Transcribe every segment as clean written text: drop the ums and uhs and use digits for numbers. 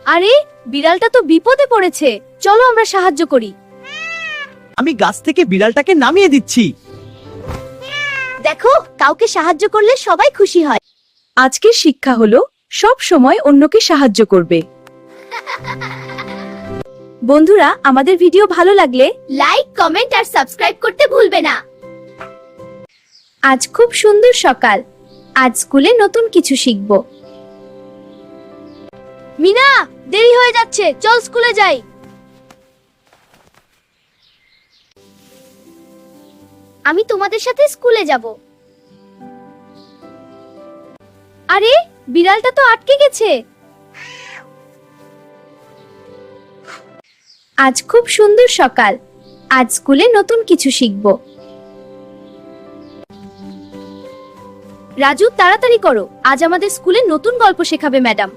আরে বিড়ালটা তো বিপদে পড়েছে, চলো আমরা সাহায্য করি। আমি গাছ থেকে বিড়ালটাকে নামিয়ে দিচ্ছি। দেখো, কাউকে সাহায্য করলে সবাই খুশি হয়। আজকের শিক্ষা হলো সব সময় অন্যকে সাহায্য করবে। বন্ধুরা, আমাদের ভিডিও ভালো লাগলে লাইক, কমেন্ট আর সাবস্ক্রাইব করতে ভুলবে না। আজ খুব সুন্দর সকাল, আজ স্কুলে নতুন কিছু শিখব। মিনা, দেরি হয়ে যাচ্ছে, চল স্কুলে যাই। আমি তোমাদের সাথে স্কুলে যাব। আরে বিড়ালটা তো আটকে গেছে। আজ খুব সুন্দর সকাল, আজ স্কুলে নতুন কিছু শিখব। রাজু, তাড়াতাড়ি করো, আজ আমাদের স্কুলে নতুন গল্প শেখাবে ম্যাডাম।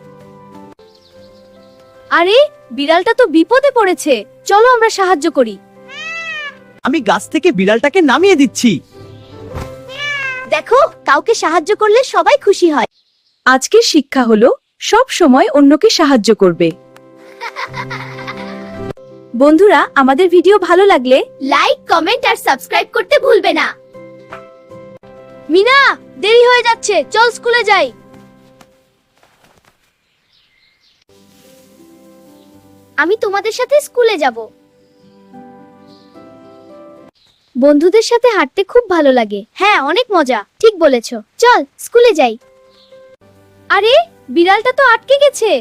আরে বিড়ালটা তো বিপদে পড়েছে, চলো আমরা সাহায্য করি। আমি গাছ থেকে বিড়ালটাকে নামিয়ে দিচ্ছি। দেখো, কাউকে সাহায্য করলে সবাই খুশি হয়। আজকের শিক্ষা হলো সব সময় অন্যকে সাহায্য করবে। বন্ধুরা, আমাদের ভিডিও ভালো লাগলে লাইক, কমেন্ট আর সাবস্ক্রাইব করতে ভুলবে না। মিনা, দেরি হয়ে যাচ্ছে, চল স্কুলে যাই। আমি তোমাদের সাথে স্কুলে যাব। বন্ধুদের সাথে হাঁটতে খুব ভালো লাগে। হ্যাঁ, অনেক মজা, ঠিক বলেছো। চল স্কুলে যাই। আরে বিড়ালটা তো আটকে গেছে।